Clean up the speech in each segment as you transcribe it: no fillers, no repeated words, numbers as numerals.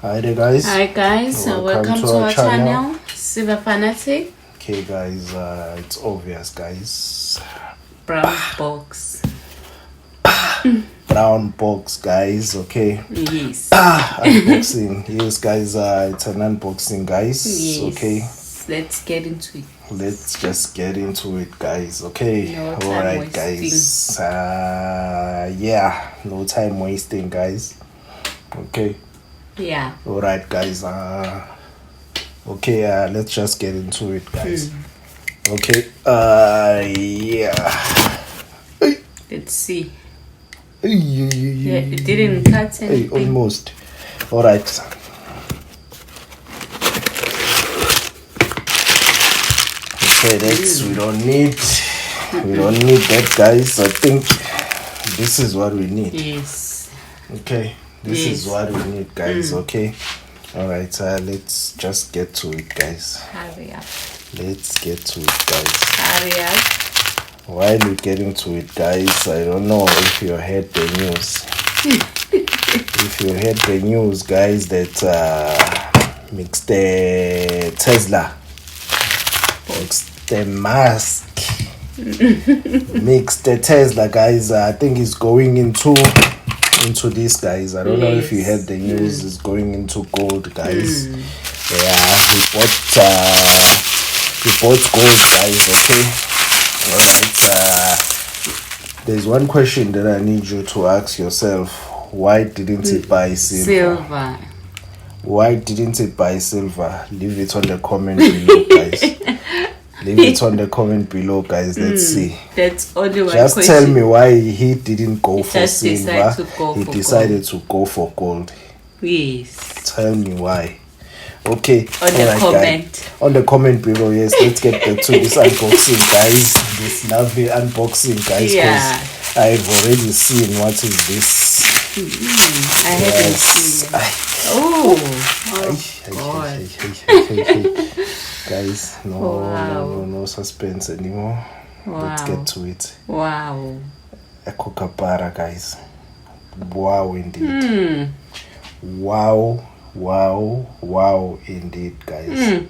Hi there, guys. Hi guys, welcome to our channel, Silver Fanatic. Okay, guys, it's obvious, guys. Brown box. Brown box, guys. Okay. Yes. Unboxing. Yes, guys. It's an unboxing, guys. Yes. Okay. Let's get into it. Let's just get into it, guys. Okay. No time All right, wasting. guys. Yeah. No time wasting, guys. Okay. Yeah. All right, guys. Okay. Let's just get into it, guys. Okay. Yeah. Let's see. Yeah, Yeah, it didn't cut anything. Hey, almost. All right. Okay, that's we don't need that, guys. I think this is what we need. Yes. Okay, this is what we need, guys. Okay. All right. Let's just get to it, guys. Hurry up. Let's get to it, guys. Hurry up. While we're getting to it, guys, I don't know if you heard the news. If you heard the news, guys, that Mr. Tesla, Mr. Musk, Mr. Tesla, guys, I think is going into this, guys. I don't know if you heard the news. Is going into gold, guys. Yeah, he bought gold, guys. Okay. All right. There's one question that I need you to ask yourself. Why didn't he buy silver? Why didn't he buy silver? Leave it on the comment below, guys. Leave it on the comment below, guys. Let's see. That's only one Just question. tell me why he didn't go for silver. He decided to go for gold. Yes. Tell me why. Okay. On the comment. Guys. On the comment below, yes. Let's get back to this unboxing, guys. This lovely unboxing, guys. Yeah. I've already seen what is this. I haven't seen it. Oh God. Guys, no suspense anymore. Let's get to it. Wow. A kookaburra, guys. Wow, indeed. Wow, indeed, guys.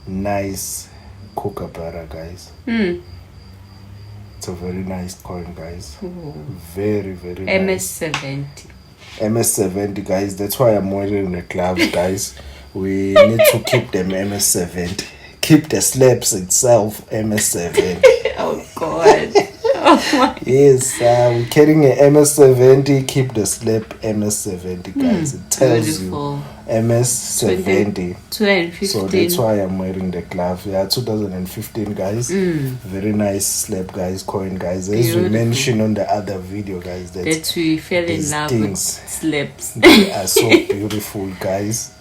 Nice kookaburra, guys. It's a very nice coin, guys. Very, very nice. MS70, guys. That's why I'm wearing the gloves, guys. We need to keep them MS70. Keep the slabs itself MS70. Oh God. Oh my. Yes, we're carrying an MS70. Keep the slab MS70, guys. It tells Beautiful. you MS70. 2015. So that's why I'm wearing the glove. Yeah, 2015, guys. Very nice slab, guys. Coin, guys. As we mentioned on the other video, guys, that we fell in love things, with slabs. They are so beautiful, guys.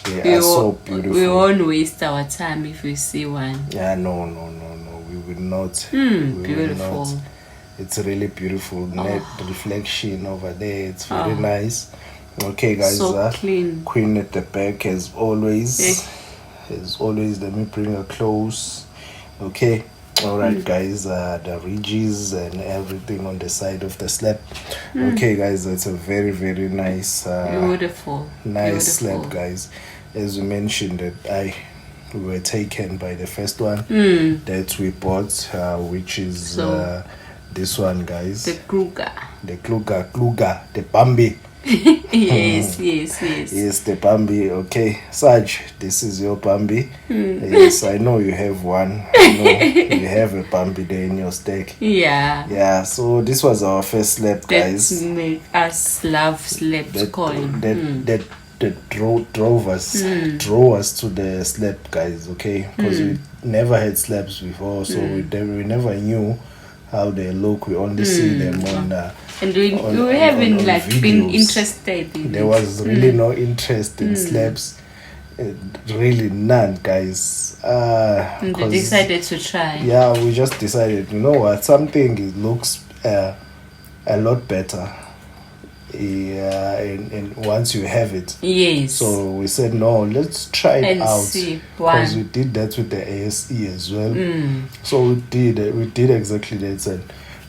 They are so beautiful. We won't waste our time if we see one. Yeah, no. We will not. Beautiful. Will not. It's really beautiful. Net reflection over there. It's very nice. Okay, guys. So clean. Queen at the back as always. As always, let me bring her close. Okay. All right, guys. The ridges and everything on the side of the slab. Okay, guys. That's a very, very nice. Beautiful. Nice slab, guys. As we mentioned, that we were taken by the first one that we bought, which is this one, guys. The Kruger. The Bambi. Yes. Yes, the Bambi. Okay, Saj, this is your Bambi. Yes, I know you have one. I know you have a Bambi there in your stack. Yeah, so this was our first slab, guys. That made us love slab coin. That drove us to the slab, guys. Okay, because we never had slabs before, so we never knew how they look. We only see them on and we haven't been interested in there was really no interest in slabs, really none, guys. And we decided to try. Yeah, we just decided, you know what, something looks a lot better. Yeah, and once you have it, yes. So we said no, let's try it out, because we did that with the ASE as well. So we did exactly that. And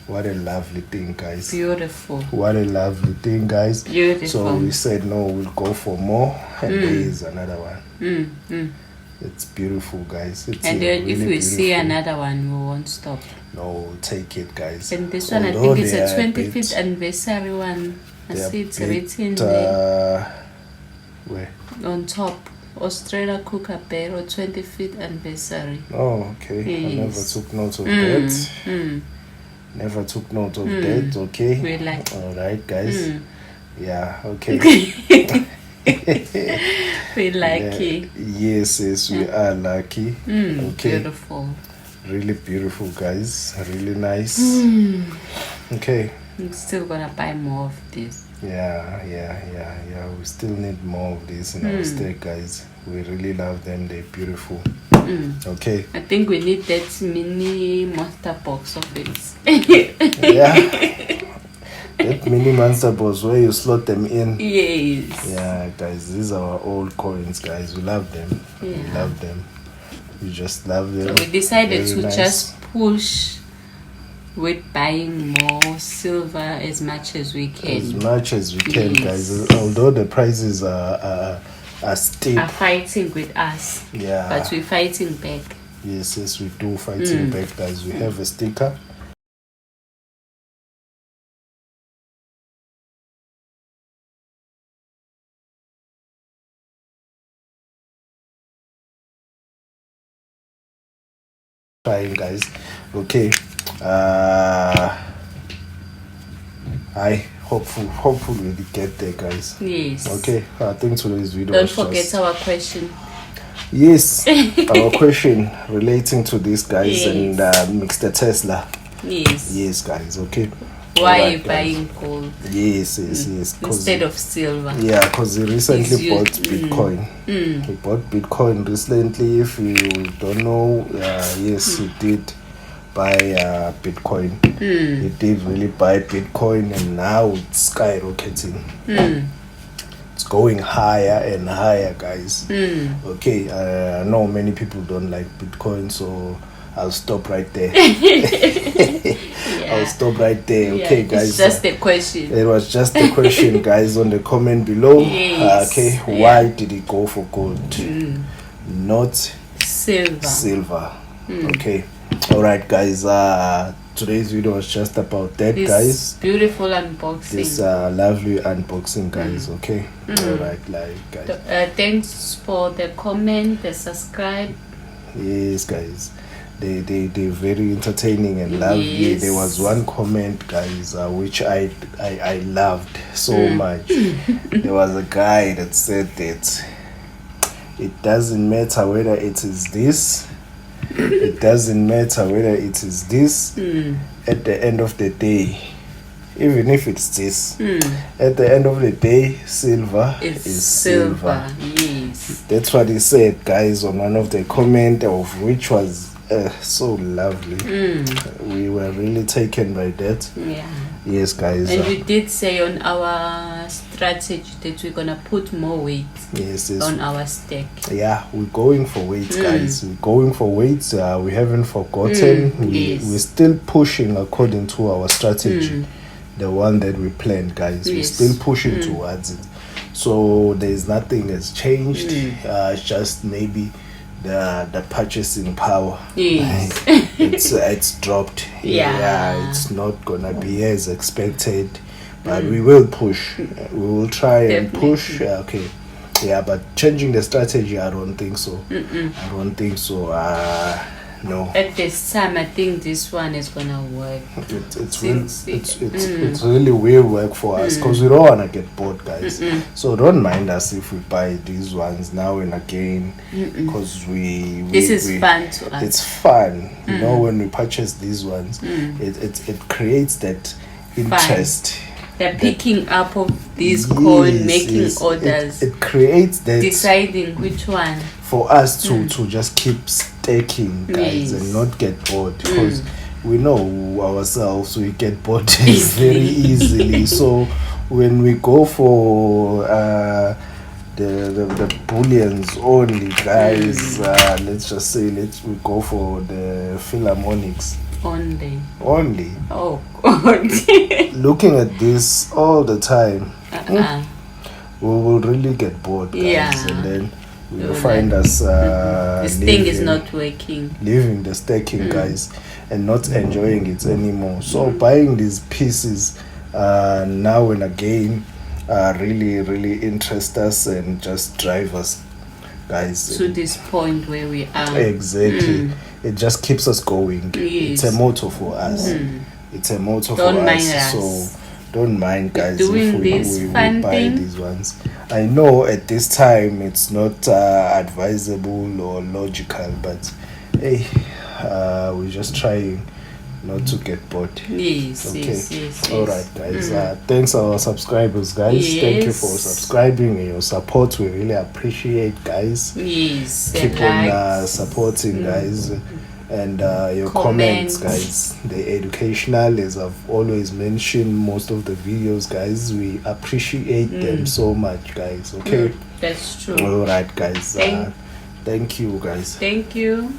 What a lovely thing, guys. Beautiful. What a lovely thing, guys. Beautiful. So we said no, we'll go for more, and there is another one. It's beautiful, guys. It's and then really if we beautiful. see another one, we won't stop. No, we'll take it, guys. And this one, Although I think it's a they are 25th anniversary one. I see it's bit, written there where? on top. Australia kookaburra 25th anniversary. Oh, okay. Yes. I never took note of that. Never took note of that. Okay. We like. All right, guys. Yeah. Okay. We're lucky. Yes, we are lucky. Okay. Beautiful. Really beautiful, guys. Really nice. Okay. I'm still gonna buy more of this. Yeah. We still need more of this in our steak, guys. We really love them. They're beautiful. Okay. I think we need that mini monster box of it. Yeah. That mini monster box where you slot them in. Yes. Yeah, guys. These are our old coins, guys. We love them. Yeah. We love them. We just love them. So we decided Very to nice. just push with buying more silver as much as we can. As much as we can, Yes. guys. Although the prices are steep. Are fighting with us. Yeah. But we're fighting back. Yes, we do fighting back, guys. We have a sticker. Trying, guys. Okay. I hopefully we get there, guys. Yes. Okay. I think today's video. Don't was forget just- our question. Yes, our question relating to this, guys, Yes. and Mr. Tesla. Yes. Yes, guys. Okay. Why are Alright, you guys. buying gold Yes. 'Cause- instead of silver? yeah, because he recently He's used- bought Bitcoin. He bought Bitcoin recently. If you don't know, yes, he did buy Bitcoin. He did really buy Bitcoin, and now it's skyrocketing. It's going higher and higher, guys. Okay, I know many people don't like Bitcoin, so I'll stop right there. I'll stop right there. Okay, guys. It's just a question. It was just a question, guys, on the comment below. Yes. Okay, why did he go for gold, not Silver. Okay, all right, guys. Today's video was just about that, This guys. beautiful unboxing. This lovely unboxing, guys. Okay, all right, guys. Thanks for the comment, the subscribe. Yes, guys. They're very entertaining and lovely. Yes. There was one comment, guys, which I loved so much. There was a guy that said that it doesn't matter whether it is this. It doesn't matter whether it is this. At the end of the day, even if it's this, at the end of the day, silver is silver. Yes. That's what he said, guys, on one of the comment, of which was so lovely. We were really taken by that. Yeah. Yes, guys. And we did say on our strategy that we're gonna put more weight yes, on our steak. yeah, we're going for weights, guys. We're going for weights. We haven't forgotten. Yes. We're still pushing according to our strategy, the one that we planned, guys. We're Yes. still pushing towards it. So there's nothing that's changed. It's just maybe the purchasing power. Yes. it's dropped. Yeah. It's not gonna be as expected, but we will push. We will try and push. Okay. Yeah, but changing the strategy, I don't think so. I don't think so. No. At this time, I think this one is gonna work. It's really will work for us, because we don't want to get bored, guys. So don't mind us if we buy these ones now and again, because This is fun to us. It's fun, you know, when we purchase these ones. It creates that interest. They're picking up of these coin, making yes. orders, It creates that deciding which one. for us to just keep staking, guys, Yes. and not get bored, because we know ourselves, we get bored very easily. So when we go for the bullions only, guys, let's just say we go for the philharmonics. Only. Oh God. looking at this all the time, we will really get bored, guys. Yeah. And then we will find us this thing is not working. Leaving the stacking, guys, and not enjoying it anymore. So buying these pieces now and again really interest us and just drive us, guys, to this point where we are. Exactly. It just keeps us going. Yes. It's a motto for us. It's a motto Don't for mind us. us. So don't mind, guys, doing if this we fun buy thing. these ones. I know at this time it's not advisable or logical, but hey, we're just trying not to get bored. Yes, Okay. yes. All right, guys. Thanks our subscribers, guys. Thank you for Yes. subscribing and your support. We really appreciate, guys. Yes. Keep on supporting, guys, and your comments, guys. The educational, as I've always mentioned, most of the videos, guys, we appreciate them so much, guys. Okay. That's true. All right, guys. Thank you, guys. Thank you.